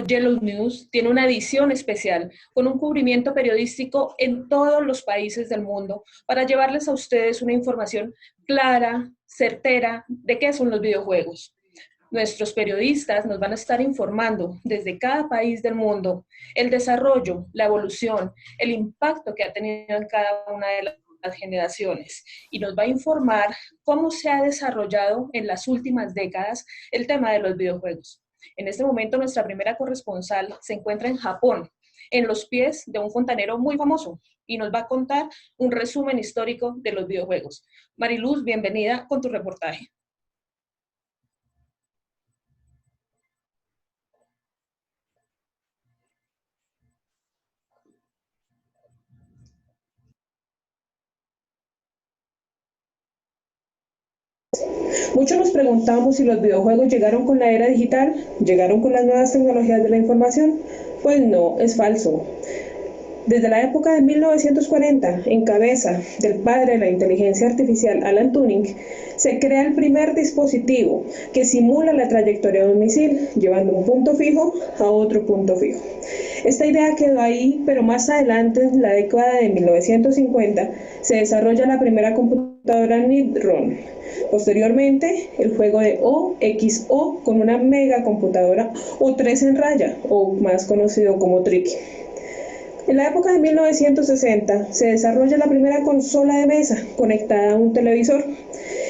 Yellow News tiene una edición especial con un cubrimiento periodístico en todos los países del mundo para llevarles a ustedes una información clara, certera de qué son los videojuegos. Nuestros periodistas nos van a estar informando desde cada país del mundo el desarrollo, la evolución, el impacto que ha tenido en cada una de las generaciones y nos va a informar cómo se ha desarrollado en las últimas décadas el tema de los videojuegos. En este momento nuestra primera corresponsal se encuentra en Japón, en los pies de un fontanero muy famoso y nos va a contar un resumen histórico de los videojuegos. Mariluz, bienvenida con tu reportaje. Muchos nos preguntamos si los videojuegos llegaron con la era digital, llegaron con las nuevas tecnologías de la información. Pues no, es falso. Desde la época de 1940, en cabeza del padre de la inteligencia artificial Alan Turing, se crea el primer dispositivo que simula la trayectoria de un misil, llevando un punto fijo a otro punto fijo. Esta idea quedó ahí, pero más adelante, en la década de 1950, se desarrolla la primera computadora Neutron. Posteriormente, el juego de OXO con una megacomputadora o 3 en raya, o más conocido como Tricky. En la época de 1960 se desarrolla la primera consola de mesa conectada a un televisor.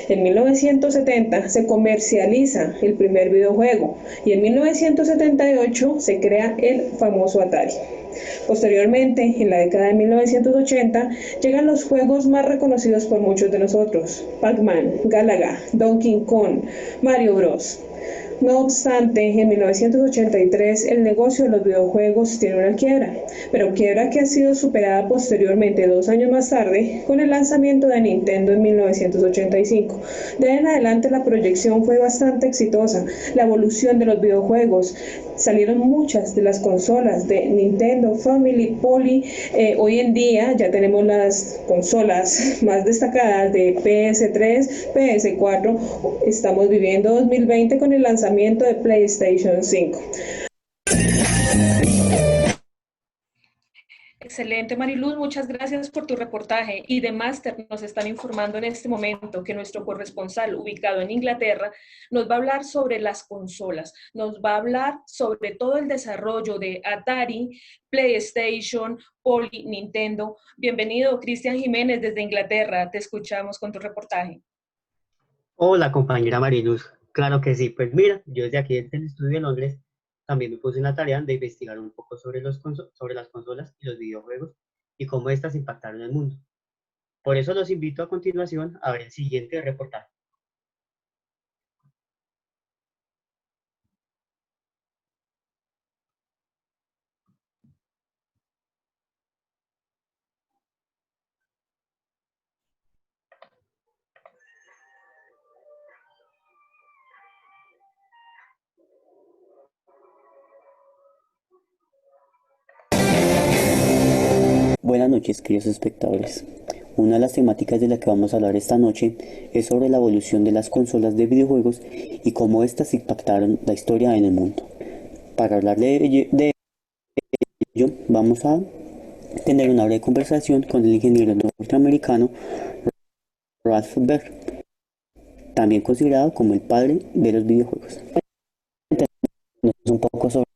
En 1970 se comercializa el primer videojuego y en 1978 se crea el famoso Atari. Posteriormente, en la década de 1980, llegan los juegos más reconocidos por muchos de nosotros: Pac-Man, Galaga, Donkey Kong, Mario Bros. No obstante, en 1983 el negocio de los videojuegos tiene una quiebra, pero quiebra que ha sido superada posteriormente 2 años más tarde con el lanzamiento de Nintendo en 1985. De ahí en adelante la proyección fue bastante exitosa, la evolución de los videojuegos. Salieron muchas de las consolas de Nintendo, Family, Poly. Hoy en día ya tenemos las consolas más destacadas de PS3, PS4. Estamos viviendo 2020 con el lanzamiento de PlayStation 5. Excelente, Mariluz, muchas gracias por tu reportaje. Y de Máster nos están informando en este momento que nuestro corresponsal ubicado en Inglaterra nos va a hablar sobre las consolas, nos va a hablar sobre todo el desarrollo de Atari, PlayStation, Poly, Nintendo. Bienvenido, Cristian Jiménez desde Inglaterra, te escuchamos con tu reportaje. Hola, compañera Mariluz. Claro que sí. Pues mira, yo desde aquí, desde el estudio de Londres, también me puse en la tarea de investigar un poco sobre, sobre las consolas y los videojuegos y cómo éstas impactaron el mundo. Por eso los invito a continuación a ver el siguiente reportaje. Buenas noches, queridos espectadores. Una de las temáticas de la que vamos a hablar esta noche es sobre la evolución de las consolas de videojuegos y cómo éstas impactaron la historia en el mundo. Para hablar de ello, vamos a tener una breve conversación con el ingeniero norteamericano Ralph Baer, también considerado como el padre de los videojuegos. Un poco sobre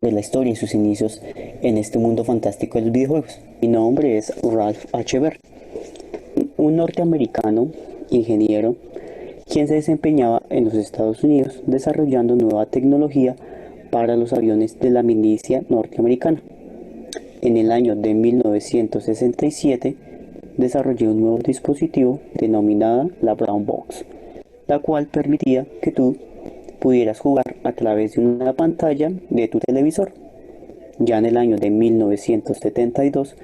la historia y sus inicios en este mundo fantástico de los videojuegos. Mi nombre es Ralph H. Baer, un norteamericano ingeniero quien se desempeñaba en los Estados Unidos desarrollando nueva tecnología para los aviones de la milicia norteamericana. En el año de 1967 desarrollé un nuevo dispositivo denominada la Brown Box, la cual permitía que tú pudieras jugar a través de una pantalla de tu televisor. Ya en el año de 1972,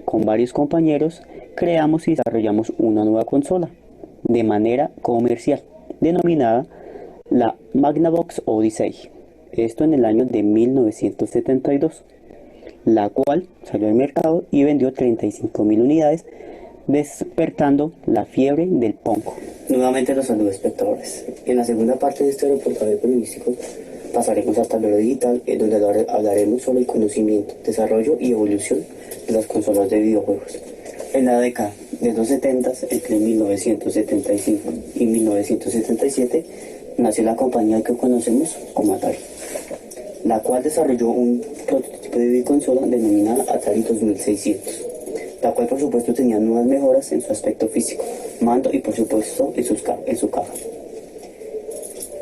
con varios compañeros, creamos y desarrollamos una nueva consola de manera comercial, denominada la Magnavox Odyssey. Esto en el año de 1972, la cual salió al mercado y vendió 35.000 unidades, despertando la fiebre del punk. Nuevamente los saludos, espectadores. En la segunda parte de este reportaje periodístico pasaremos al tablero digital, en donde hablaremos sobre el conocimiento, desarrollo y evolución de las consolas de videojuegos. En la década de los 70, entre 1975 y 1977, nació la compañía que conocemos como Atari, la cual desarrolló un prototipo de videoconsola denominada Atari 2600, la cual por supuesto tenía nuevas mejoras en su aspecto físico, mando y por supuesto en su caja.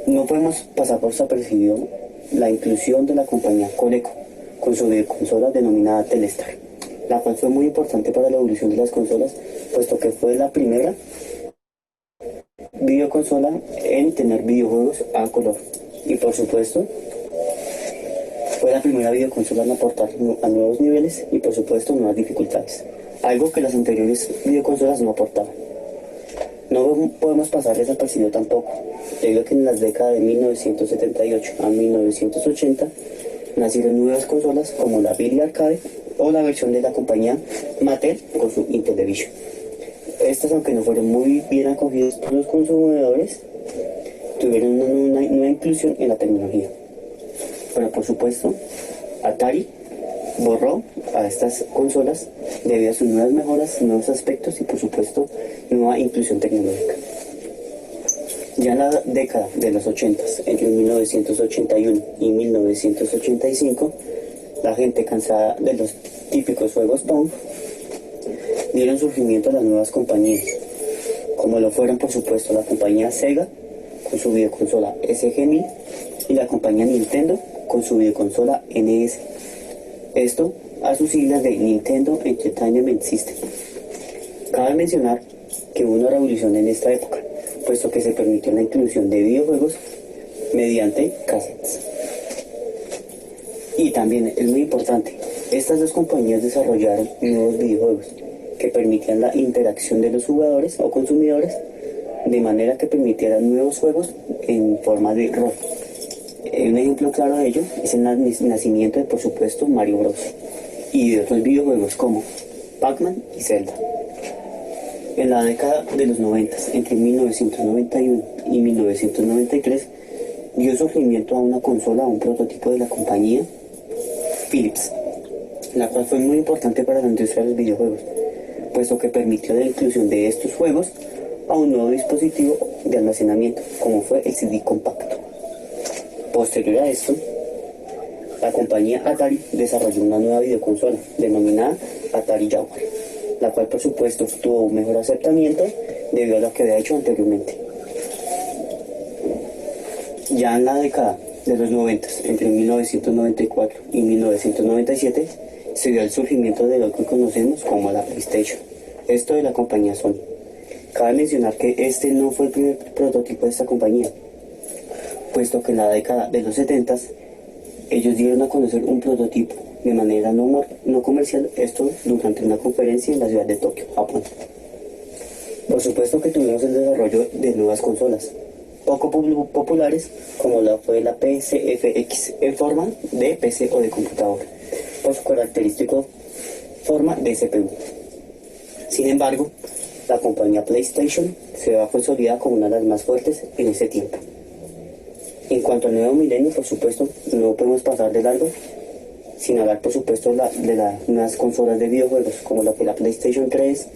No podemos pasar por desapercibido la inclusión de la compañía Coleco con su videoconsola denominada Telestar, la cual fue muy importante para la evolución de las consolas, puesto que fue la primera videoconsola en tener videojuegos a color y por supuesto fue la primera videoconsola en aportar a nuevos niveles y por supuesto nuevas dificultades, algo que las anteriores videoconsolas no aportaban. No podemos pasar desapercibido tampoco, debido a que en las décadas de 1978 a 1980 nacieron nuevas consolas como la Billy Arcade o la versión de la compañía Mattel con su Intellivision. Estas, aunque no fueron muy bien acogidas por los consumidores, tuvieron una nueva inclusión en la tecnología. Pero por supuesto, Atari borró a estas consolas debido a sus nuevas mejoras, nuevos aspectos y por supuesto nueva inclusión tecnológica. Ya en la década de los 80, entre 1981 y 1985, la gente cansada de los típicos juegos Pong dieron surgimiento a las nuevas compañías, como lo fueron por supuesto la compañía Sega con su videoconsola SG-1000 y la compañía Nintendo con su videoconsola NES. Esto a sus siglas de Nintendo Entertainment System. Cabe mencionar que hubo una revolución en esta época, puesto que se permitió la inclusión de videojuegos mediante cassettes. Y también es muy importante, estas dos compañías desarrollaron nuevos videojuegos que permitían la interacción de los jugadores o consumidores de manera que permitieran nuevos juegos en forma de rol. Un ejemplo claro de ello es el nacimiento de, por supuesto, Mario Bros. Y de otros videojuegos como Pac-Man y Zelda. En la década de los 90, entre 1991 y 1993, dio surgimiento a una consola, a un prototipo de la compañía Philips, la cual fue muy importante para la industria de los videojuegos, puesto que permitió la inclusión de estos juegos a un nuevo dispositivo de almacenamiento, como fue el CD compacto. Posterior a esto, la compañía Atari desarrolló una nueva videoconsola denominada Atari Jaguar, la cual por supuesto tuvo un mejor aceptamiento debido a lo que había hecho anteriormente. Ya en la década de los 90, entre 1994 y 1997, se dio el surgimiento de lo que conocemos como la PlayStation, esto de la compañía Sony. Cabe mencionar que este no fue el primer prototipo de esta compañía, puesto que en la década de los 70 ellos dieron a conocer un prototipo de manera no comercial, esto durante una conferencia en la ciudad de Tokio, Japón. Por supuesto que tuvimos el desarrollo de nuevas consolas, poco populares, como fue la PCFX en forma de PC o de computador, por su característica forma de CPU. Sin embargo, la compañía PlayStation se va a consolidar como una de las más fuertes en ese tiempo. En cuanto al nuevo milenio, por supuesto, no podemos pasar de largo sin hablar, por supuesto, de las nuevas consolas de videojuegos, como la PlayStation 3,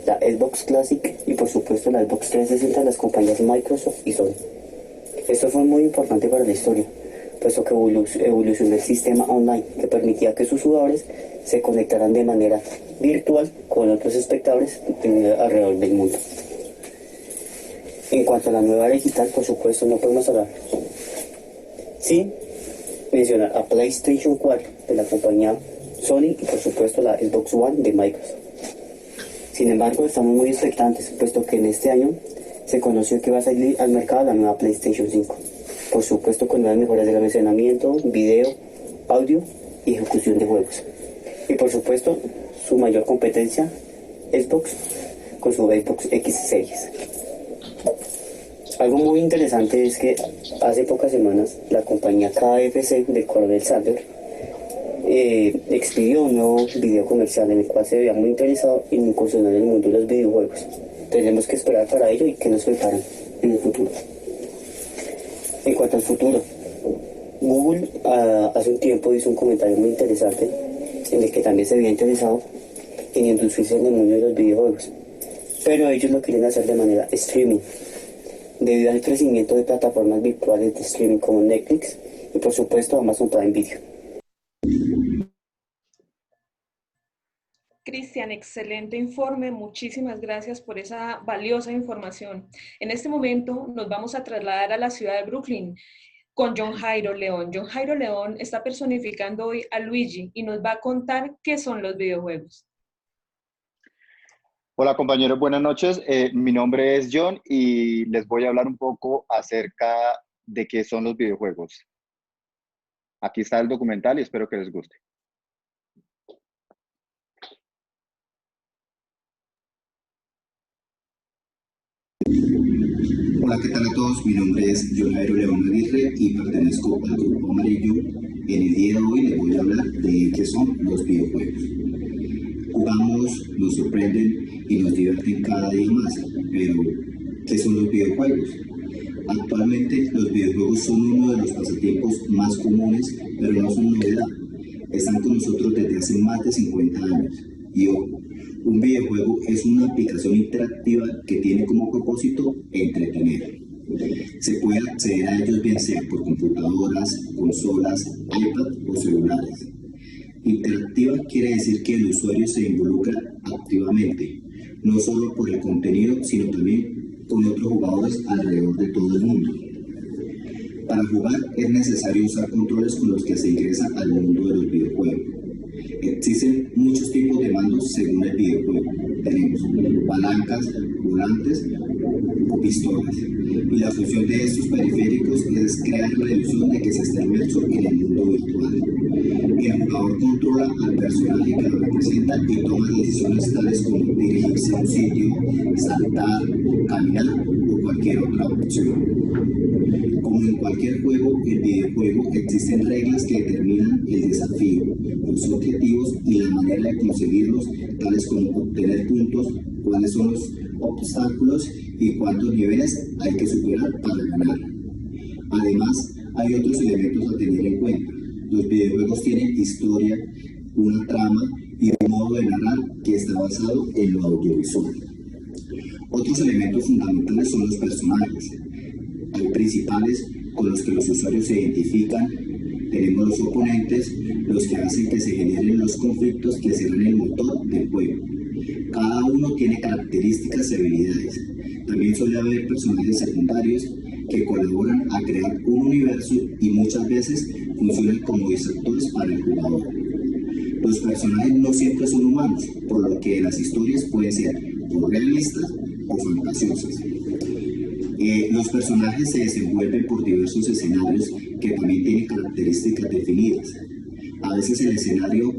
la Xbox Classic y, por supuesto, la Xbox 360 de las compañías Microsoft y Sony. Esto fue muy importante para la historia, puesto que evolucionó el sistema online, que permitía que sus jugadores se conectaran de manera virtual con otros espectadores alrededor del mundo. En cuanto a la nueva era digital, por supuesto, no podemos hablar sin mencionar a PlayStation 4 de la compañía Sony y por supuesto la Xbox One de Microsoft. Sin embargo, estamos muy expectantes, puesto que en este año se conoció que va a salir al mercado la nueva PlayStation 5, por supuesto con nuevas mejoras de almacenamiento, video, audio y ejecución de juegos. Y por supuesto, su mayor competencia, Xbox, con su Xbox X Series. Algo muy interesante es que hace pocas semanas la compañía KFC de Coronel Sanders expidió un nuevo video comercial en el cual se veía muy interesado en incursionar en el mundo de los videojuegos. Tenemos que esperar para ello y que nos preparan en el futuro. En cuanto al futuro, Google hace un tiempo hizo un comentario muy interesante en el que también se había interesado en introducirse en el mundo de los videojuegos, pero ellos lo quieren hacer de manera streaming, debido al crecimiento de plataformas virtuales de streaming como Netflix y por supuesto Amazon Prime Video. Cristian, excelente informe. Muchísimas gracias por esa valiosa información. En este momento nos vamos a trasladar a la ciudad de Brooklyn con John Jairo León. John Jairo León está personificando hoy a Luigi y nos va a contar qué son los videojuegos. Hola compañeros, buenas noches. Mi nombre es John y les voy a hablar un poco acerca de qué son los videojuegos. Aquí está el documental y espero que les guste. Hola, ¿qué tal a todos? Mi nombre es John Jairo León Aguirre y pertenezco al Grupo Amarillo. En el día de hoy les voy a hablar de qué son los videojuegos. Jugamos, nos sorprenden y nos divierten cada día más, pero ¿qué son los videojuegos? Actualmente los videojuegos son uno de los pasatiempos más comunes, pero no son novedad. Están con nosotros desde hace más de 50 años. Y ojo, un videojuego es una aplicación interactiva que tiene como propósito entretener. Se puede acceder a ellos bien sea por computadoras, consolas, iPad o celulares. Interactiva quiere decir que el usuario se involucra activamente, no solo por el contenido, sino también con otros jugadores alrededor de todo el mundo. Para jugar es necesario usar controles con los que se ingresa al mundo de los videojuegos. Existen muchos tipos de mandos según el videojuego. Tenemos palancas, volantes o pistolas. Y la función de estos periféricos es crear la ilusión de que se está inmerso en el mundo virtual. El jugador controla al personaje que lo representa y toma decisiones tales como dirigirse a un sitio, saltar, caminar o cualquier otra opción. Como en cualquier juego, el videojuego existen reglas que determinan el desafío, los objetivos y la manera de conseguirlos, tales como obtener puntos, cuáles son los obstáculos y cuántos niveles hay que superar para ganar. Además, hay otros elementos a tener en cuenta. Los videojuegos tienen historia, una trama y un modo de narrar que está basado en lo audiovisual. Otros elementos fundamentales son los personajes. Hay principales con los que los usuarios se identifican, tenemos los oponentes, los que hacen que se generen los conflictos que serán el motor del juego. Cada uno tiene características y habilidades. También suele haber personajes secundarios que colaboran a crear un universo y muchas veces funcionan como distractores para el jugador. Los personajes no siempre son humanos, por lo que las historias pueden ser o realistas o fantasiosas. Los personajes se desenvuelven por diversos escenarios que también tienen características definidas. A veces el escenario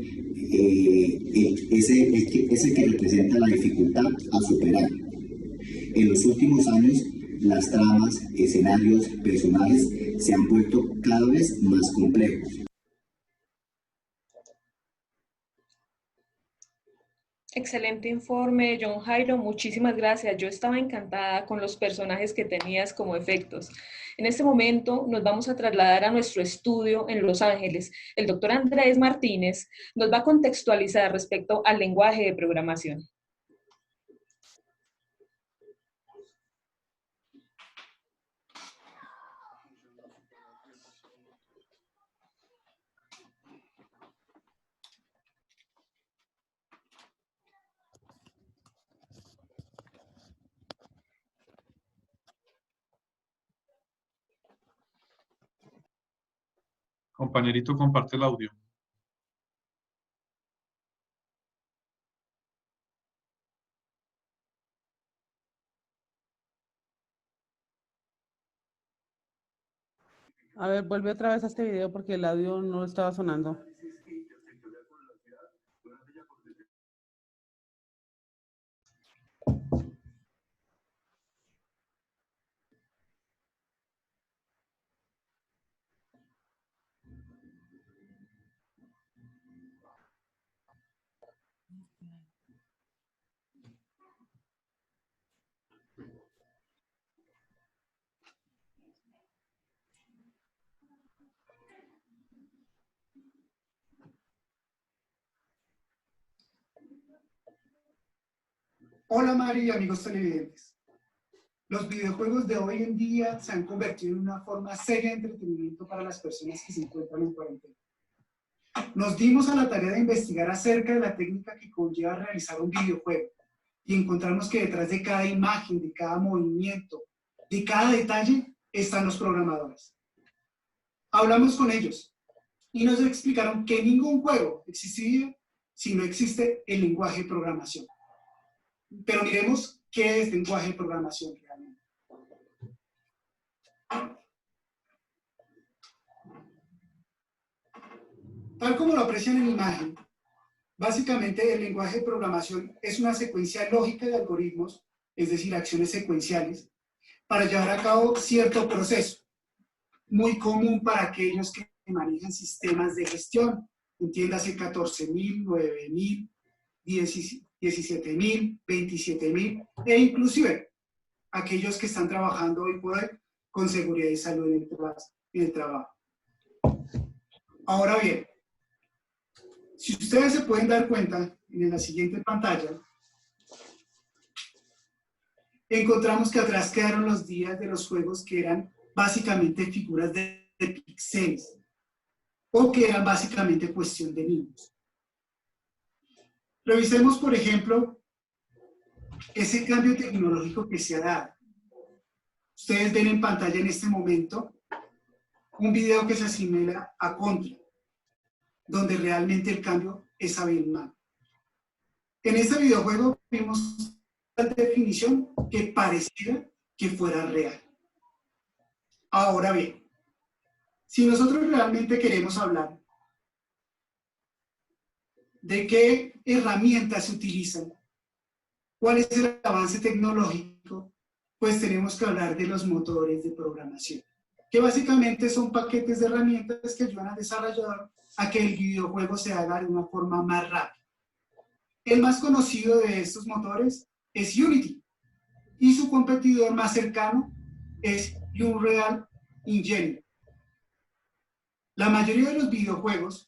es el que representa la dificultad a superar. En los últimos años, las tramas, escenarios, personajes se han vuelto cada vez más complejos. Excelente informe, John Jairo. Muchísimas gracias. Yo estaba encantada con los personajes que tenías como efectos. En este momento nos vamos a trasladar a nuestro estudio en Los Ángeles. El doctor Andrés Martínez nos va a contextualizar respecto al lenguaje de programación. Compañerito, comparte el audio. A ver, vuelve otra vez a este video porque el audio no estaba sonando. Hola Mari y amigos televidentes. Los videojuegos de hoy en día se han convertido en una forma seria de entretenimiento para las personas que se encuentran en cuarentena. Nos dimos a la tarea de investigar acerca de la técnica que conlleva realizar un videojuego y encontramos que detrás de cada imagen, de cada movimiento, de cada detalle, están los programadores. Hablamos con ellos y nos explicaron que ningún juego existiría si no existe el lenguaje de programación. Pero miremos qué es lenguaje de programación realmente. Tal como lo aprecian en la imagen, básicamente el lenguaje de programación es una secuencia lógica de algoritmos, es decir, acciones secuenciales, para llevar a cabo cierto proceso, muy común para aquellos que manejan sistemas de gestión, entiéndase 14.000, 9.000, 17.000, 27.000, e inclusive aquellos que están trabajando hoy por hoy con seguridad y salud en el trabajo. Ahora bien, si ustedes se pueden dar cuenta, en la siguiente pantalla, encontramos que atrás quedaron los días de los juegos que eran básicamente figuras de píxeles, o que eran básicamente cuestión de niños. Revisemos, por ejemplo, ese cambio tecnológico que se ha dado. Ustedes ven en pantalla en este momento un video que se asimila a Contra, donde realmente el cambio es abismal. En este videojuego vimos la definición que pareciera que fuera real. Ahora bien, si nosotros realmente queremos hablar de qué herramientas se utilizan, cuál es el avance tecnológico, pues tenemos que hablar de los motores de programación, que básicamente son paquetes de herramientas que ayudan al desarrollador a que el videojuego se haga de una forma más rápida. El más conocido de estos motores es Unity, y su competidor más cercano es Unreal Engine. La mayoría de los videojuegos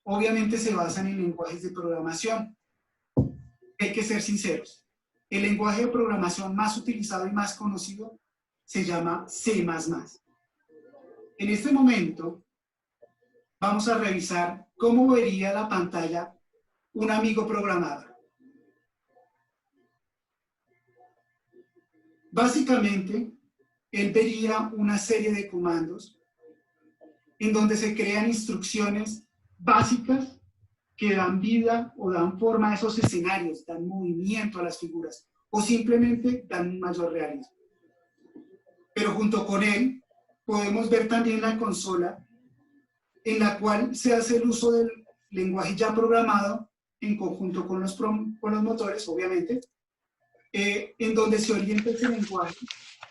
obviamente se basan en lenguajes de programación. Hay que ser sinceros. El lenguaje de programación más utilizado y más conocido se llama C++. En este momento vamos a revisar cómo vería la pantalla un amigo programador. Básicamente, él vería una serie de comandos en donde se crean instrucciones básicas que dan vida o dan forma a esos escenarios, dan movimiento a las figuras o simplemente dan un mayor realismo. Pero junto con él podemos ver también la consola en la cual se hace el uso del lenguaje ya programado en conjunto con los motores, obviamente, en donde se orienta ese lenguaje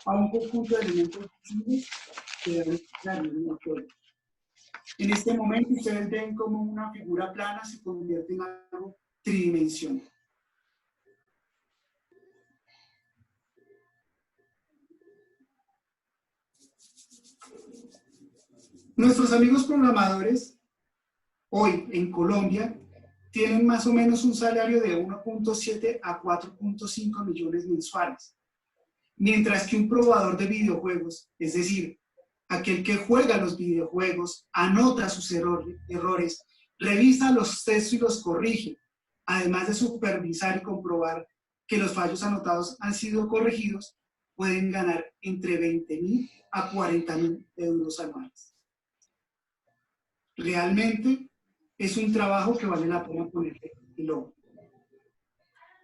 a un conjunto de elementos que dan la misma forma. En este momento ustedes ven cómo una figura plana se convierte en algo tridimensional. Nuestros amigos programadores hoy en Colombia tienen más o menos un salario de 1.7 a 4.5 millones mensuales, mientras que un probador de videojuegos, es decir, aquel que juega los videojuegos, anota sus errores, revisa los textos y los corrige, además de supervisar y comprobar que los fallos anotados han sido corregidos, pueden ganar entre 20.000 a 40.000 euros anuales. Realmente es un trabajo que vale la pena ponerle el ojo.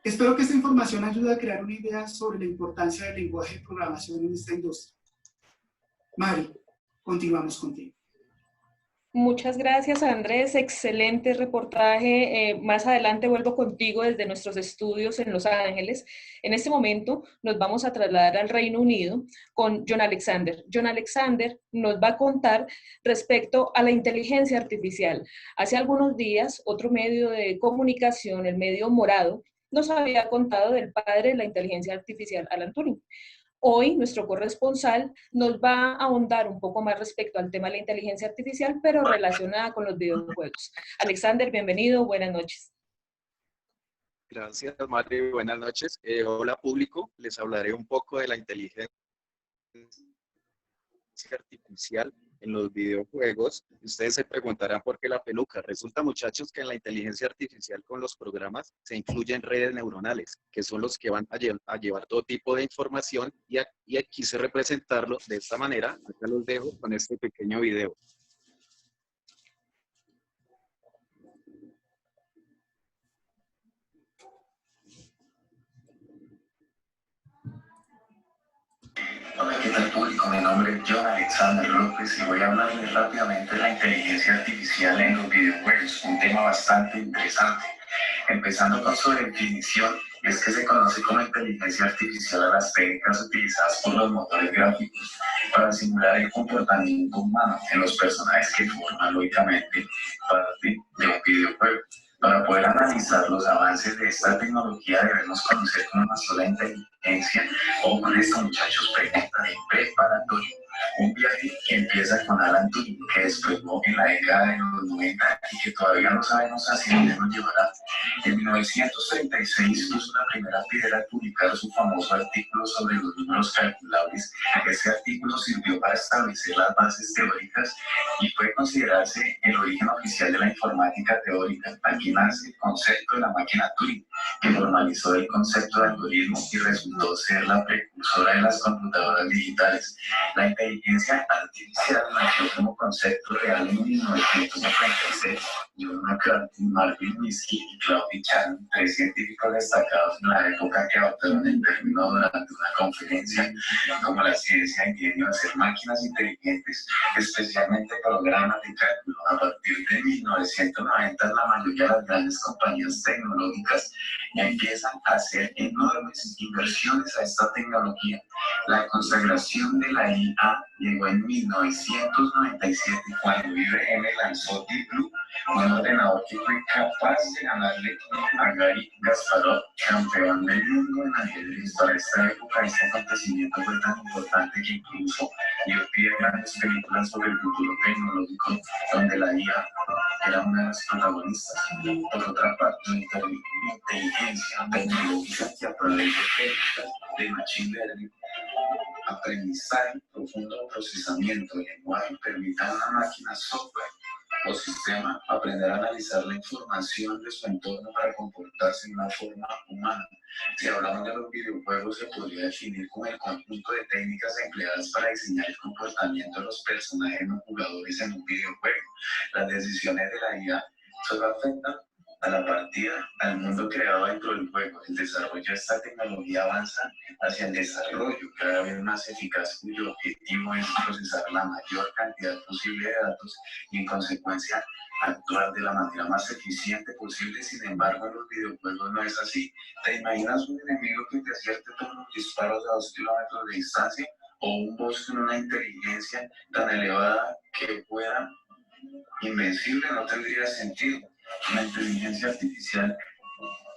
Espero que esta información ayude a crear una idea sobre la importancia del lenguaje de programación en esta industria. Mari, continuamos contigo. Muchas gracias, Andrés. Excelente reportaje. Más adelante vuelvo contigo desde nuestros estudios en Los Ángeles. En este momento nos vamos a trasladar al Reino Unido con John Alexander. John Alexander nos va a contar respecto a la inteligencia artificial. Hace algunos días, otro medio de comunicación, el medio Morado, nos había contado del padre de la inteligencia artificial, Alan Turing. Hoy nuestro corresponsal nos va a ahondar un poco más respecto al tema de la inteligencia artificial, pero relacionada con los videojuegos. Alexander, bienvenido, buenas noches. Gracias, Mari. Buenas noches. Hola, público. Les hablaré un poco de la inteligencia artificial en los videojuegos. Ustedes se preguntarán por qué la peluca. Resulta, muchachos, que en la inteligencia artificial con los programas se incluyen redes neuronales, que son los que van a llevar todo tipo de información y quise representarlo de esta manera. Acá los dejo con este pequeño video. Hola, ¿qué tal, público? Mi nombre es John Alexander López y voy a hablarles rápidamente de la inteligencia artificial en los videojuegos, un tema bastante interesante. Empezando con su definición, es que se conoce como inteligencia artificial a las técnicas utilizadas por los motores gráficos para simular el comportamiento humano en los personajes que forman lógicamente parte de un videojuego. Para poder analizar los avances de esta tecnología debemos conocer con una sola inteligencia, o con esto, muchachos, pregunta de preparatorio. Un viaje que empieza con Alan Turing, que despegó en la década de los 90 y que todavía no sabemos hacia dónde nos llevará. En 1936 puso la primera piedra al publicar su famoso artículo sobre los números calculables. Este artículo sirvió para establecer las bases teóricas y puede considerarse el origen oficial de la informática teórica. Aquí nace el concepto de la máquina Turing, que formalizó el concepto de algoritmo y resultó ser la precursora de las computadoras digitales. La inteligencia artificial nació como concepto real en 1996. John McCarthy, Marvin Minsky y Claude Chan, tres científicos destacados en la época, que adoptaron el término durante una conferencia como la ciencia ingenio de hacer máquinas inteligentes, especialmente programas de cálculo. A partir de 1990, la mayoría de las grandes compañías tecnológicas empiezan a hacer enormes inversiones a esta tecnología. La consagración de la IA llegó en 1997 cuando IBM lanzó Deep Blue, un ordenador que fue capaz de ganarle a Garry Kasparov, campeón del mundo en ajedrez. Para esta época, este acontecimiento fue tan importante que incluso dio pie a grandes películas sobre el futuro tecnológico, donde la IA era una de las protagonistas. Por otra parte, la inteligencia tecnológica, que a través de técnicas de machine learning, aprendizaje profundo, procesamiento de lenguaje, permite a una máquina, software o sistema aprender a analizar la información de su entorno para comportarse de una forma humana. Si hablamos de los videojuegos, se podría definir como el conjunto de técnicas empleadas para diseñar el comportamiento de los personajes no jugadores en un videojuego. Las decisiones de la IA solo afectan a la partida, al mundo creado dentro del juego. El desarrollo de esta tecnología avanza hacia el desarrollo cada vez más eficaz, cuyo objetivo es procesar la mayor cantidad posible de datos y, en consecuencia, actuar de la manera más eficiente posible. Sin embargo, en los videojuegos no es así. ¿Te imaginas un enemigo que te acierte con los disparos a 2 kilómetros de distancia, o un boss con una inteligencia tan elevada que fuera invencible? No tendría sentido. La inteligencia artificial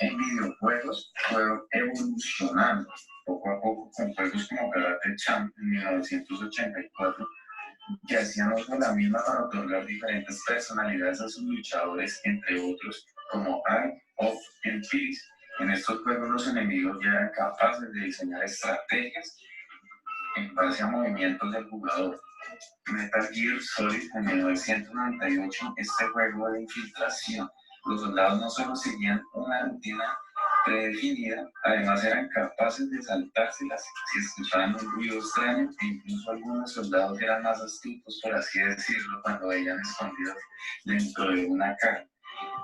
en videojuegos fue evolucionando poco a poco, con juegos como Karate Champ en 1984, que hacían uso de la misma para otorgar diferentes personalidades a sus luchadores, entre otros como Eye of Empires. En estos juegos los enemigos ya eran capaces de diseñar estrategias en base a movimientos del jugador. Metal Gear Solid en 1998, este juego de infiltración. Los soldados no solo seguían una rutina predefinida, además eran capaces de saltárselas si escuchaban un ruido extraño, e incluso algunos soldados eran más astutos, por así decirlo, cuando veían escondidos dentro de una caja.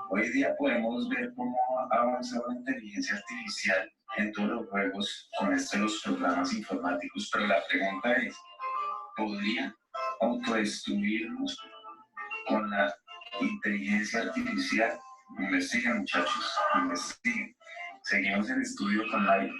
Hoy día podemos ver cómo ha avanzado la inteligencia artificial en todos los juegos con esto de los programas informáticos, pero la pregunta es, ¿podría autodestruirnos con la inteligencia artificial? Investiguen, muchachos, investiguen. Seguimos el estudio con Mari.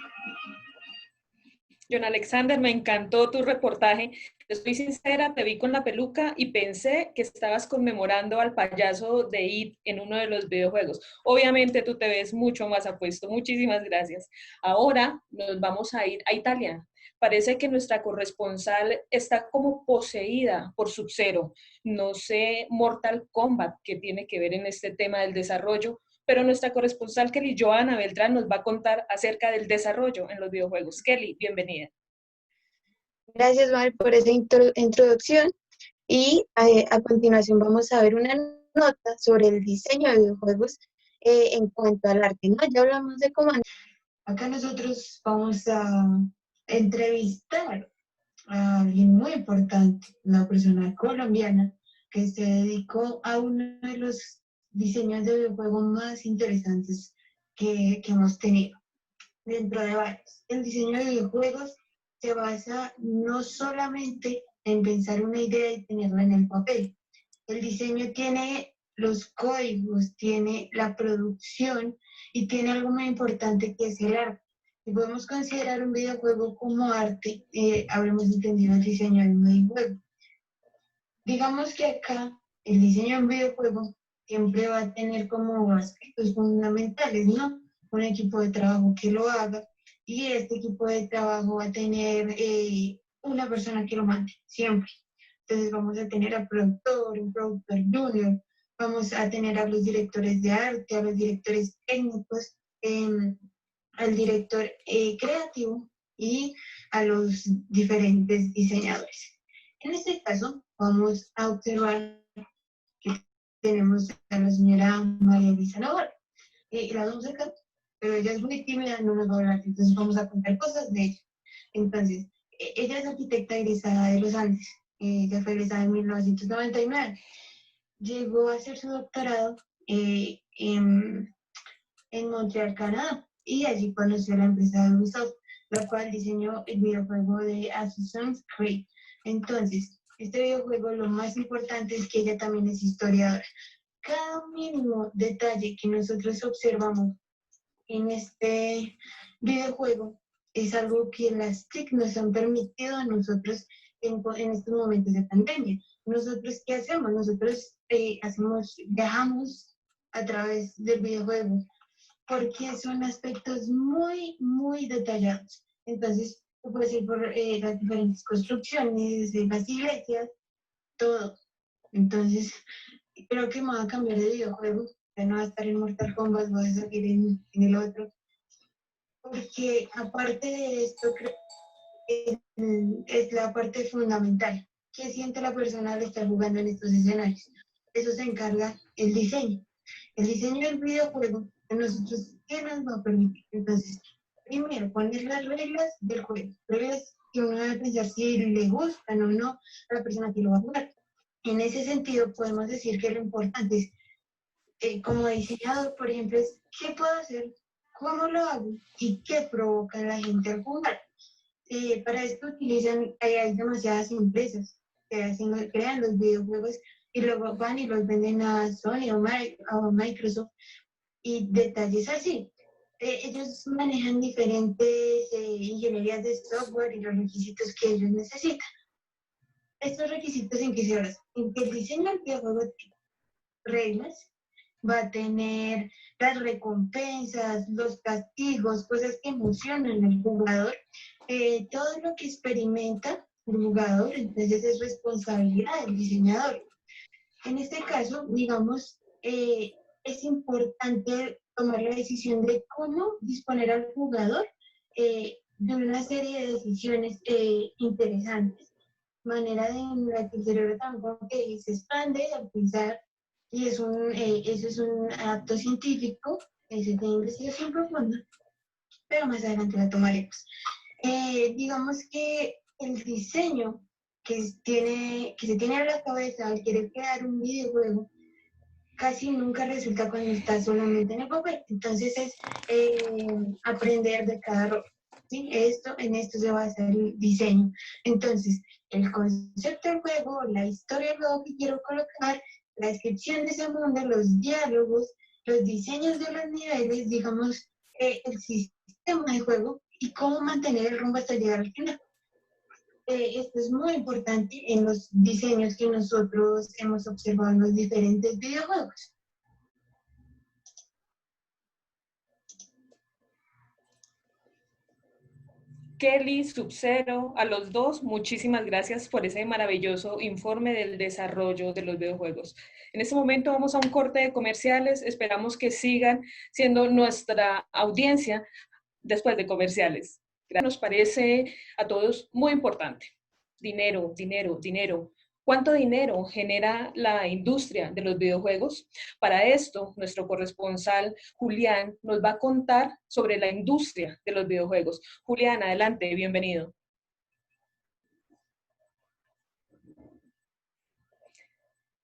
John Alexander, me encantó tu reportaje. Estoy sincera, te vi con la peluca y pensé que estabas conmemorando al payaso de It en uno de los videojuegos. Obviamente tú te ves mucho más apuesto. Muchísimas gracias. Ahora nos vamos a ir a Italia. Parece que nuestra corresponsal está como poseída por Sub-Zero. No sé, Mortal Kombat, qué tiene que ver en este tema del desarrollo, pero nuestra corresponsal Kelly Joana Beltrán nos va a contar acerca del desarrollo en los videojuegos. Kelly, bienvenida. Gracias, Mar, por esa introducción. Y a continuación vamos a ver una nota sobre el diseño de videojuegos en cuanto al arte, ¿no? Ya hablamos de cómo. Acá nosotros vamos a entrevistar a alguien muy importante, una persona colombiana que se dedicó a uno de los diseños de videojuegos más interesantes que hemos tenido, dentro de varios. El diseño de videojuegos se basa no solamente en pensar una idea y tenerla en el papel. El diseño tiene los códigos, tiene la producción y tiene algo muy importante que es el arte. Si podemos considerar un videojuego como arte, habremos entendido el diseño de un videojuego. Digamos que acá el diseño de un videojuego siempre va a tener como aspectos fundamentales, ¿no? Un equipo de trabajo que lo haga, y este equipo de trabajo va a tener una persona que lo mande, siempre. Entonces vamos a tener al productor, un productor junior, vamos a tener a los directores de arte, a los directores técnicos, al director creativo y a los diferentes diseñadores. En este caso vamos a observar que tenemos a la señora María Luisa Navarro. La vamos a sacar, pero ella es muy tímida, no nos va a hablar, entonces vamos a contar cosas de ella. Entonces, ella es arquitecta egresada de los Andes, ella fue egresada en 1999. Llegó a hacer su doctorado en Montreal, Canadá, y allí conoció la empresa de Ubisoft, la cual diseñó el videojuego de Assassin's Creed. Entonces, este videojuego, lo más importante es que ella también es historiadora. Cada mínimo detalle que nosotros observamos en este videojuego es algo que las TIC nos han permitido a nosotros en estos momentos de pandemia. ¿Nosotros qué hacemos? Nosotros viajamos a través del videojuego porque son aspectos muy, muy detallados. Entonces, tú puedes ir por las diferentes construcciones, las iglesias, todo. Entonces, creo que me va a cambiar de videojuego, ya no va a estar en Mortal Kombat, voy a salir en el otro. Porque aparte de esto, creo que es la parte fundamental. ¿Qué siente la persona al estar jugando en estos escenarios? Eso se encarga el diseño. El diseño del videojuego, a nosotros, ¿qué nos va a permitir? Entonces, primero, poner las reglas del juego. Reglas que uno debe pensar si le gustan o no a la persona que lo va a jugar. En ese sentido, podemos decir que lo importante es, como diseñador, por ejemplo, es qué puedo hacer, cómo lo hago y qué provoca a la gente al jugar. Para esto hay demasiadas empresas que crean los videojuegos y luego van y los venden a Sony o a Microsoft y detalles así. Ellos manejan diferentes ingenierías de software y los requisitos que ellos necesitan. Estos requisitos en qué se basan, en que el diseño del videojuego tiene reglas, va a tener las recompensas, los castigos, cosas que emocionan al jugador, todo lo que experimenta el jugador, entonces es responsabilidad del diseñador. En este caso, digamos, es importante tomar la decisión de cómo disponer al jugador de una serie de decisiones interesantes, manera en la que el cerebro tampoco se expande al pensar, y eso es un acto científico, es de investigación profunda, pero más adelante la tomaremos. Digamos que el diseño que se tiene a la cabeza al querer crear un videojuego casi nunca resulta cuando está solamente en el papel. Entonces es aprender de cada rol. ¿Sí? En esto se basa el diseño. Entonces, el concepto del juego, la historia del juego que quiero colocar, la descripción de ese mundo, los diálogos, los diseños de los niveles, digamos, el sistema de juego y cómo mantener el rumbo hasta llegar al final. Esto es muy importante en los diseños que nosotros hemos observado en los diferentes videojuegos. Kelly, Sub-Zero, a los dos, muchísimas gracias por ese maravilloso informe del desarrollo de los videojuegos. En este momento vamos a un corte de comerciales, esperamos que sigan siendo nuestra audiencia después de comerciales. Nos parece a todos muy importante. Dinero, dinero, dinero. ¿Cuánto dinero genera la industria de los videojuegos? Para esto, nuestro corresponsal Julián nos va a contar sobre la industria de los videojuegos. Julián, adelante, bienvenido.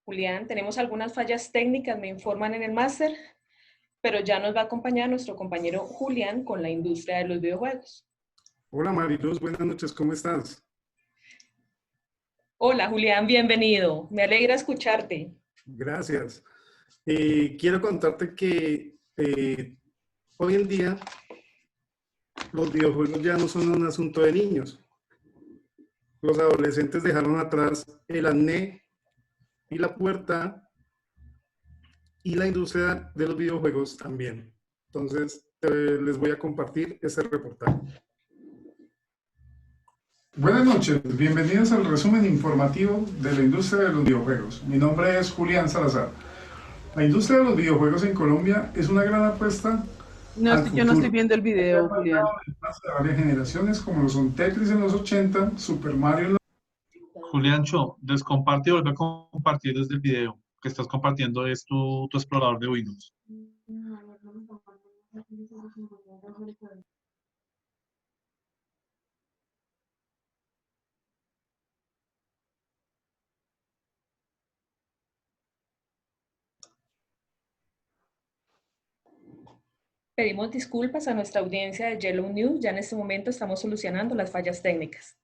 Julián, tenemos algunas fallas técnicas, me informan en el máster, pero ya nos va a acompañar nuestro compañero Julián con la industria de los videojuegos. Hola Mariluz, buenas noches, ¿cómo estás? Hola Julián, bienvenido. Me alegra escucharte. Gracias. Quiero contarte que hoy en día los videojuegos ya no son un asunto de niños. Los adolescentes dejaron atrás el acné y la pubertad y la industria de los videojuegos también. Entonces, les voy a compartir este reportaje. Buenas noches, bienvenidos al resumen informativo de la industria de los videojuegos. Mi nombre es Julián Salazar. La industria de los videojuegos en Colombia es una gran apuesta. Yo no estoy viendo el video, Julián. De varias generaciones, como lo son Tetris en los 80, Super Mario en los... Juliancho, descomparte y vuelve a compartir desde el video que estás compartiendo, es tu explorador de Windows. Pedimos disculpas a nuestra audiencia de Yellow News, ya en este momento estamos solucionando las fallas técnicas.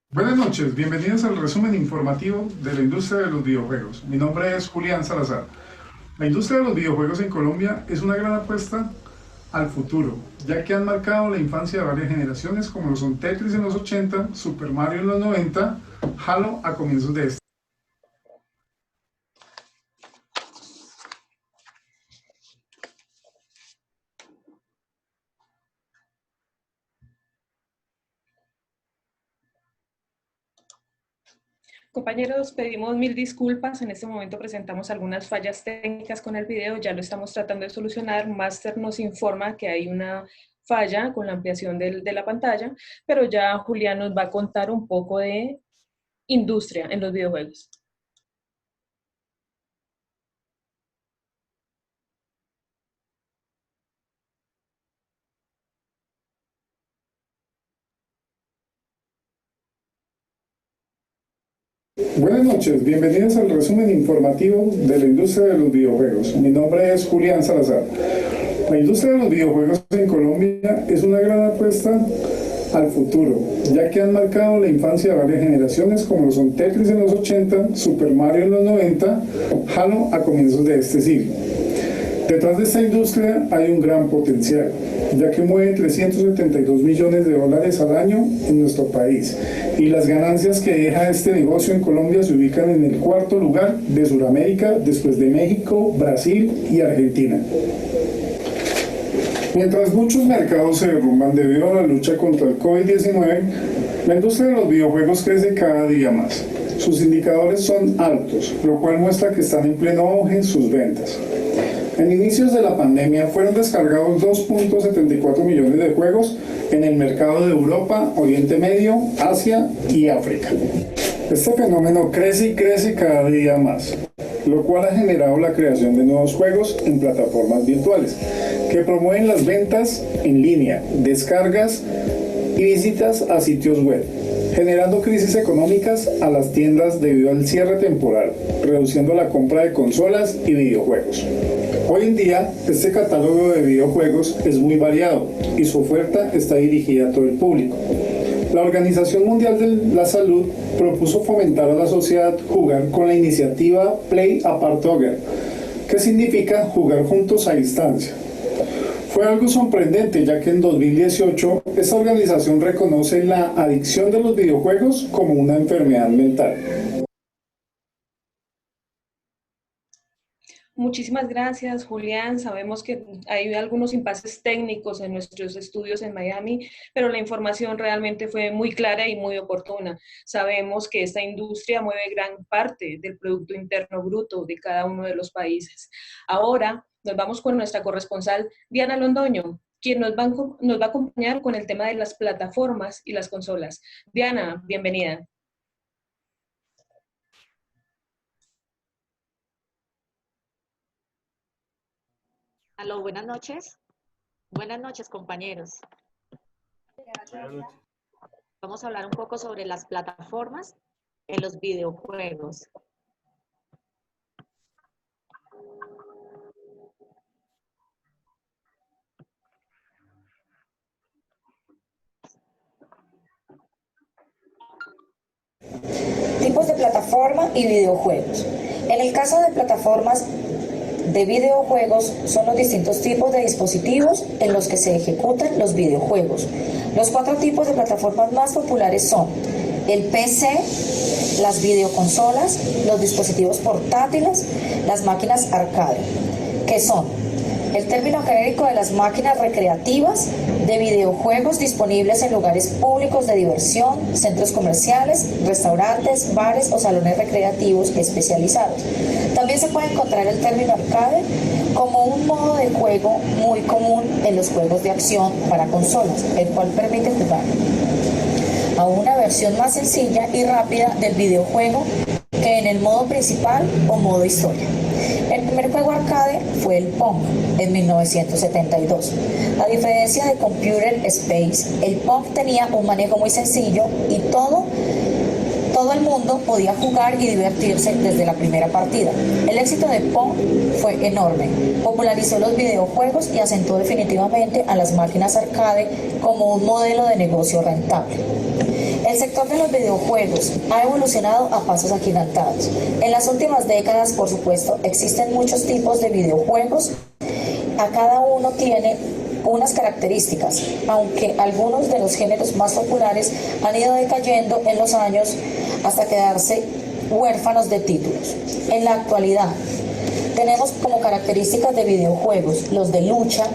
Buenas noches, bienvenidos al resumen informativo de la industria de los videojuegos. Mi nombre es Julián Salazar. La industria de los videojuegos en Colombia es una gran apuesta al futuro, ya que han marcado la infancia de varias generaciones, como lo son Tetris en los 80, Super Mario en los 90, Halo a comienzos de este. Compañeros, pedimos mil disculpas. En este momento presentamos algunas fallas técnicas con el video. Ya lo estamos tratando de solucionar. Master nos informa que hay una falla con la ampliación de la pantalla, pero ya Julián nos va a contar un poco de industria en los videojuegos. Buenas noches, bienvenidos al resumen informativo de la industria de los videojuegos. Mi nombre es Julián Salazar. La industria de los videojuegos en Colombia es una gran apuesta al futuro, ya que han marcado la infancia de varias generaciones, como lo son Tetris en los 80, Super Mario en los 90, Halo a comienzos de este siglo. Detrás de esta industria hay un gran potencial, ya que mueve 372 millones de dólares al año en nuestro país, y las ganancias que deja este negocio en Colombia se ubican en el cuarto lugar de Sudamérica, después de México, Brasil y Argentina. Mientras muchos mercados se derrumban debido a la lucha contra el COVID-19, la industria de los videojuegos crece cada día más. Sus indicadores son altos, lo cual muestra que están en pleno auge sus ventas. En inicios de la pandemia fueron descargados 2.74 millones de juegos en el mercado de Europa, Oriente Medio, Asia y África. Este fenómeno crece y crece cada día más, lo cual ha generado la creación de nuevos juegos en plataformas virtuales, que promueven las ventas en línea, descargas y visitas a sitios web, generando crisis económicas a las tiendas debido al cierre temporal, reduciendo la compra de consolas y videojuegos. Hoy en día, este catálogo de videojuegos es muy variado y su oferta está dirigida a todo el público. La Organización Mundial de la Salud propuso fomentar a la sociedad jugar con la iniciativa Play Apart Together, que significa jugar juntos a distancia. Fue algo sorprendente, ya que en 2018 esta organización reconoce la adicción de los videojuegos como una enfermedad mental. Muchísimas gracias, Julián. Sabemos que hay algunos impases técnicos en nuestros estudios en Miami, pero la información realmente fue muy clara y muy oportuna. Sabemos que esta industria mueve gran parte del Producto Interno Bruto de cada uno de los países. Ahora nos vamos con nuestra corresponsal Diana Londoño, quien nos va a acompañar con el tema de las plataformas y las consolas. Diana, bienvenida. Aló, buenas noches. Buenas noches, compañeros. Vamos a hablar un poco sobre las plataformas en los videojuegos. Tipos de plataforma y videojuegos. En el caso de plataformas de videojuegos, son los distintos tipos de dispositivos en los que se ejecutan los videojuegos. Los 4 tipos de plataformas más populares son el PC, las videoconsolas, los dispositivos portátiles, las máquinas arcade, que son el término genérico de las máquinas recreativas de videojuegos disponibles en lugares públicos de diversión, centros comerciales, restaurantes, bares o salones recreativos especializados. También se puede encontrar el término arcade como un modo de juego muy común en los juegos de acción para consolas, el cual permite jugar a una versión más sencilla y rápida del videojuego que en el modo principal o modo historia. El primer juego arcade fue el Pong en 1972. A diferencia de Computer Space, el Pong tenía un manejo muy sencillo y todo el mundo podía jugar y divertirse desde la primera partida. El éxito de Pong fue enorme. Popularizó los videojuegos y asentó definitivamente a las máquinas arcade como un modelo de negocio rentable. El sector de los videojuegos ha evolucionado a pasos agigantados. En las últimas décadas, por supuesto, existen muchos tipos de videojuegos. A cada uno tiene unas características, aunque algunos de los géneros más populares han ido decayendo en los años hasta quedarse huérfanos de títulos. En la actualidad, tenemos como características de videojuegos los de lucha,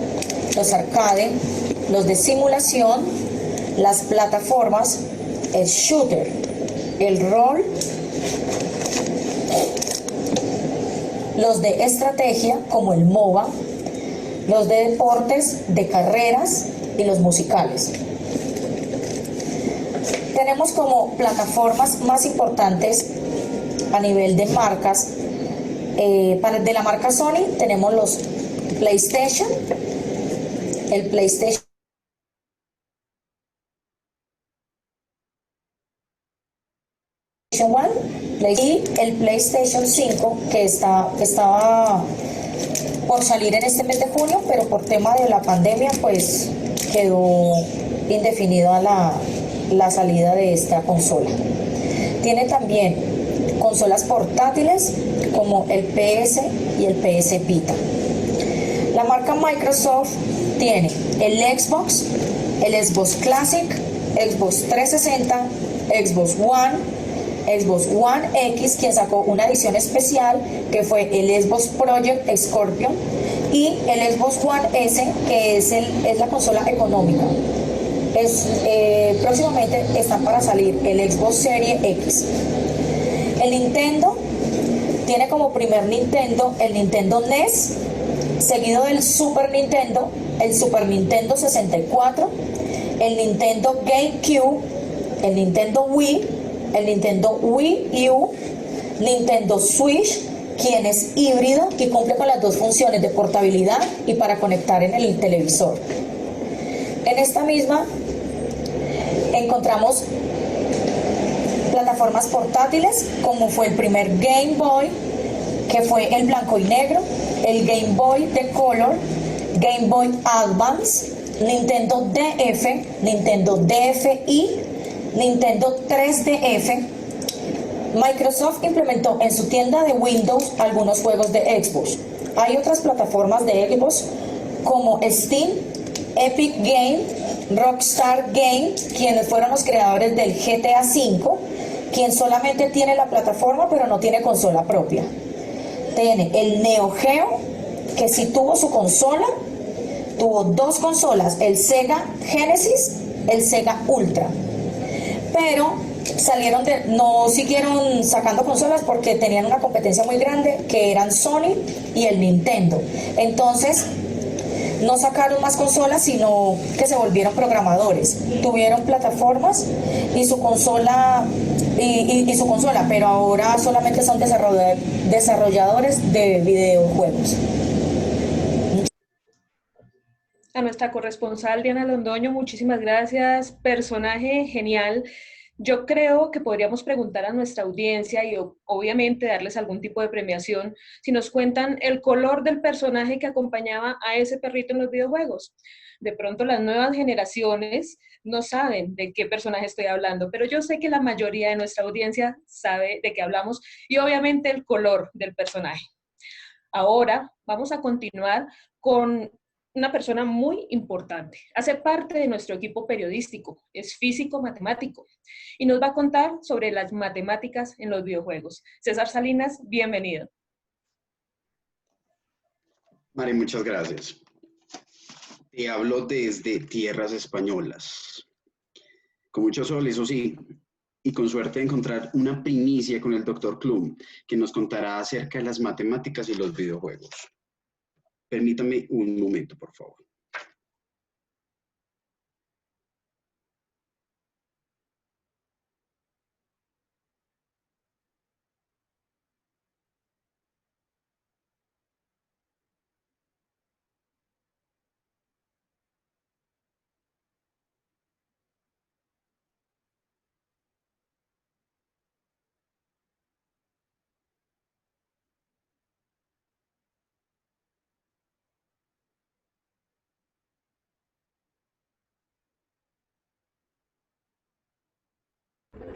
los arcade, los de simulación, las plataformas, el shooter, el rol, los de estrategia como el MOBA, los de deportes, de carreras y los musicales. Tenemos como plataformas más importantes a nivel de marcas, de la marca Sony tenemos los PlayStation, el PlayStation One y el PlayStation 5 que estaba por salir en este mes de junio, pero por tema de la pandemia pues quedó indefinida la salida de esta consola. Tiene también consolas portátiles como el PS y el PS Vita. La marca Microsoft tiene el Xbox, el Xbox Classic, Xbox 360, Xbox One, Xbox One X, quien sacó una edición especial que fue el Xbox Project Scorpion, y el Xbox One S, que es la consola económica. Próximamente están para salir el Xbox Series X. El Nintendo tiene como primer Nintendo el Nintendo NES, seguido del Super Nintendo, el Super Nintendo 64, el Nintendo GameCube, el Nintendo Wii, el Nintendo Wii U, Nintendo Switch, quien es híbrido y cumple con las dos funciones de portabilidad y para conectar en el televisor. En esta misma encontramos plataformas portátiles como fue el primer Game Boy, que fue el blanco y negro, el Game Boy de color, Game Boy Advance, Nintendo DF, Nintendo DFi, Nintendo 3DF. Microsoft implementó en su tienda de Windows algunos juegos de Xbox. hay otras plataformas de Xbox como Steam, Epic Game, Rockstar Game, quienes fueron los creadores del GTA V, quien solamente tiene la plataforma pero no tiene consola propia. Tiene el Neo Geo, que sí tuvo su consola, tuvo dos consolas, el Sega Genesis, el Sega Ultra, pero no siguieron sacando consolas porque tenían una competencia muy grande que eran Sony y el Nintendo. Entonces no sacaron más consolas, sino que se volvieron programadores. Tuvieron plataformas y su consola, pero ahora solamente son desarrolladores de videojuegos. A nuestra corresponsal Diana Londoño, muchísimas gracias. Personaje genial. Yo creo que podríamos preguntar a nuestra audiencia y obviamente darles algún tipo de premiación si nos cuentan el color del personaje que acompañaba a ese perrito en los videojuegos. De pronto las nuevas generaciones no saben de qué personaje estoy hablando, pero yo sé que la mayoría de nuestra audiencia sabe de qué hablamos y obviamente el color del personaje. Ahora vamos a continuar con una persona muy importante. Hace parte de nuestro equipo periodístico, es físico-matemático y nos va a contar sobre las matemáticas en los videojuegos. César Salinas, bienvenido. Mari, muchas gracias. Te hablo desde tierras españolas. Con mucho sol, eso sí, y con suerte de encontrar una primicia con el Dr. Klum, que nos contará acerca de las matemáticas y los videojuegos. Permítame un momento, por favor.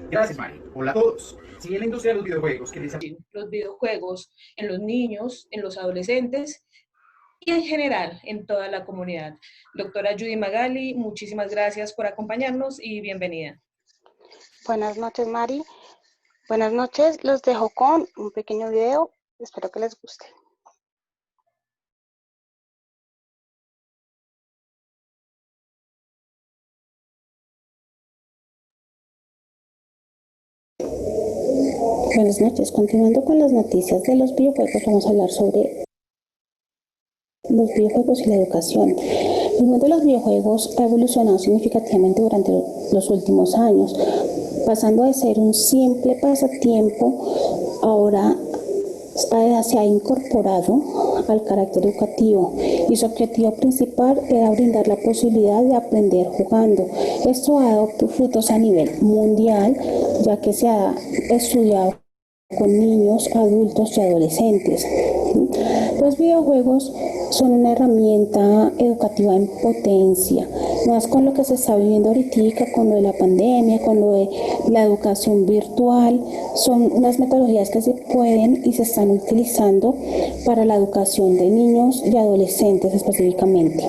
Gracias, Mari. Hola a todos. Si en la industria de los videojuegos los videojuegos en los niños, en los adolescentes y en general en toda la comunidad. Doctora Judy Magali, muchísimas gracias por acompañarnos y bienvenida. Buenas noches, Mari. Buenas noches. Los dejo con un pequeño video. Espero que les guste. Buenas noches. Continuando con las noticias de los videojuegos, vamos a hablar sobre los videojuegos y la educación. El mundo de los videojuegos ha evolucionado significativamente durante los últimos años, pasando de ser un simple pasatiempo, ahora se ha incorporado al carácter educativo y su objetivo principal era brindar la posibilidad de aprender jugando. Esto ha dado frutos a nivel mundial, ya que se ha estudiado con niños, adultos y adolescentes. Los videojuegos son una herramienta educativa en potencia, más con lo que se está viviendo ahorita, con lo de la pandemia, con lo de la educación virtual. Son unas metodologías que se pueden y se están utilizando para la educación de niños y adolescentes específicamente.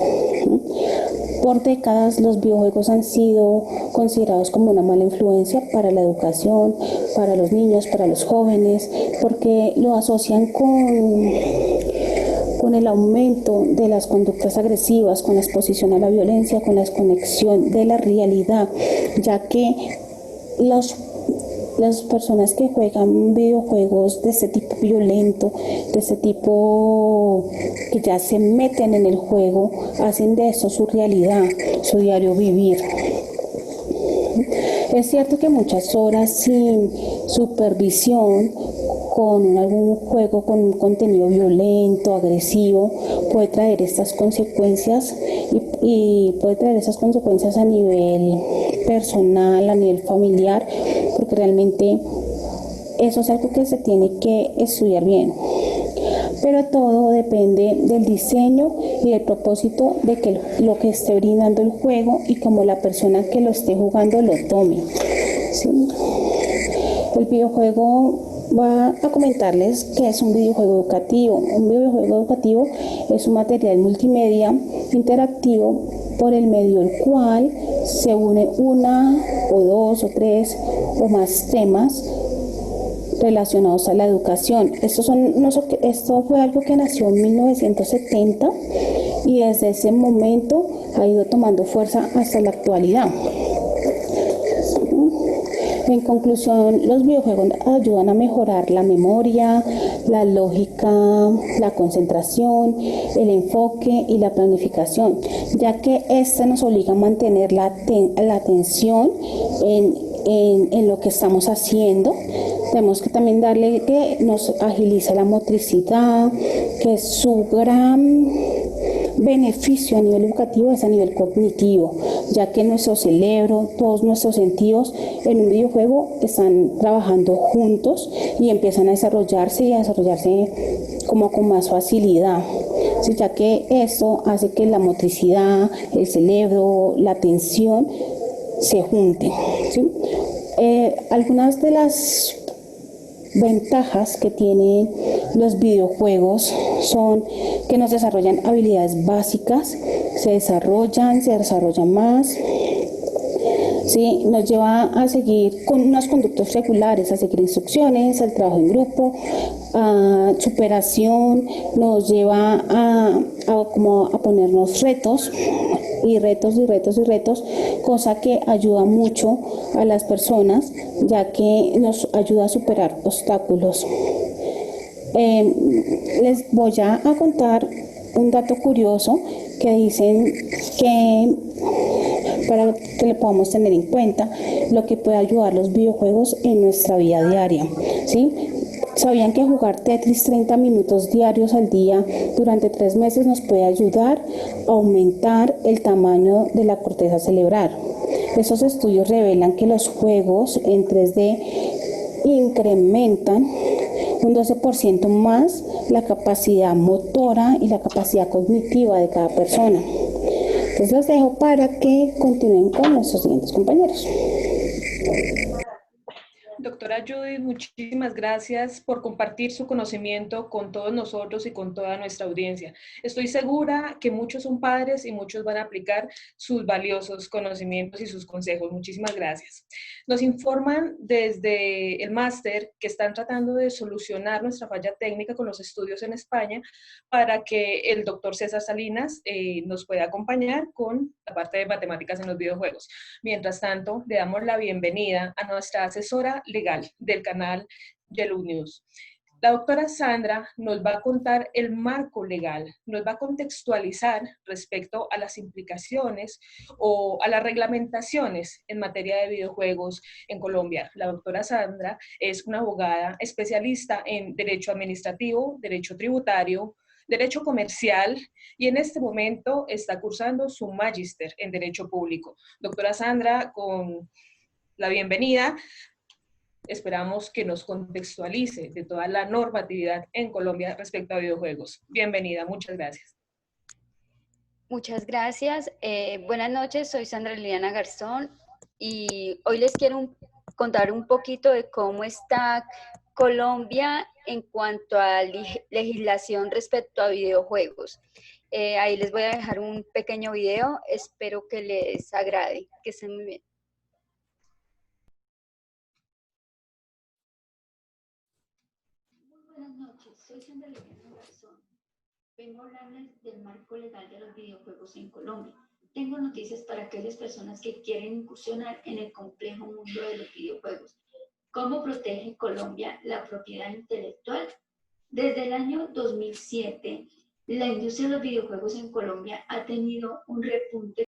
Por décadas los videojuegos han sido considerados como una mala influencia para la educación, para los niños, para los jóvenes, porque lo asocian con el aumento de las conductas agresivas, con la exposición a la violencia, con la desconexión de la realidad, ya que las personas que juegan videojuegos de este tipo violento, de este tipo que ya se meten en el juego, hacen de eso su realidad, su diario vivir. Es cierto que muchas horas sin supervisión, con algún juego con un contenido violento, agresivo, puede traer estas consecuencias y puede traer esas consecuencias a nivel personal, a nivel familiar, porque realmente eso es algo que se tiene que estudiar bien. Pero todo depende del diseño y del propósito de que lo que esté brindando el juego y como la persona que lo esté jugando lo tome. ¿Sí? El videojuego Voy a comentarles qué es un videojuego educativo. Un videojuego educativo es un material multimedia interactivo por el medio del cual se une una o dos o tres o más temas relacionados a la educación. Esto fue algo que nació en 1970 y desde ese momento ha ido tomando fuerza hasta la actualidad. En conclusión, los videojuegos ayudan a mejorar la memoria, la lógica, la concentración, el enfoque y la planificación, ya que este nos obliga a mantener la atención en lo que estamos haciendo. Tenemos que también darle que nos agiliza la motricidad, que su gran beneficio a nivel educativo es a nivel cognitivo, ya que nuestro cerebro, todos nuestros sentidos en un videojuego están trabajando juntos y empiezan a desarrollarse como con más facilidad, ¿sí? Ya que esto hace que la motricidad, el cerebro, la atención se junten, ¿sí? Algunas de las ventajas que tienen los videojuegos son que nos desarrollan habilidades básicas, se desarrollan más, ¿sí? Nos lleva a seguir con unos conductos regulares, a seguir instrucciones, al trabajo en grupo, a superación, nos lleva a ponernos retos, cosa que ayuda mucho a las personas, ya que nos ayuda a superar obstáculos. Les voy a contar un dato curioso que dicen que para que lo podamos tener en cuenta, lo que puede ayudar los videojuegos en nuestra vida diaria, ¿sí? ¿Sabían que jugar Tetris 30 minutos diarios al día durante 3 meses nos puede ayudar a aumentar el tamaño de la corteza cerebral? Esos estudios revelan que los juegos en 3D incrementan un 12% más la capacidad motora y la capacidad cognitiva de cada persona. Entonces los dejo para que continúen con nuestros siguientes compañeros. Doctora Judith, muchísimas gracias por compartir su conocimiento con todos nosotros y con toda nuestra audiencia. Estoy segura que muchos son padres y muchos van a aplicar sus valiosos conocimientos y sus consejos. Muchísimas gracias. Nos informan desde el máster que están tratando de solucionar nuestra falla técnica con los estudios en España para que el doctor César Salinas nos pueda acompañar con la parte de matemáticas en los videojuegos. Mientras tanto, le damos la bienvenida a nuestra asesora legal del canal Yellow News. La doctora Sandra nos va a contar el marco legal, nos va a contextualizar respecto a las implicaciones o a las reglamentaciones en materia de videojuegos en Colombia. La doctora Sandra es una abogada especialista en derecho administrativo, derecho tributario, derecho comercial y en este momento está cursando su magíster en derecho público. Doctora Sandra, con la bienvenida. Esperamos que nos contextualice de toda la normatividad en Colombia respecto a videojuegos. Bienvenida, muchas gracias. Muchas gracias. Buenas noches, soy Sandra Liliana Garzón y hoy les quiero contar un poquito de cómo está Colombia en cuanto a legislación respecto a videojuegos. Ahí les voy a dejar un pequeño video, espero que les agrade, que estén muy bien. Buenas noches, soy Sandra Liliana Garzón. Vengo a hablarles del marco legal de los videojuegos en Colombia. Tengo noticias para aquellas personas que quieren incursionar en el complejo mundo de los videojuegos. ¿Cómo protege Colombia la propiedad intelectual? Desde el año 2007, la industria de los videojuegos en Colombia ha tenido un repunte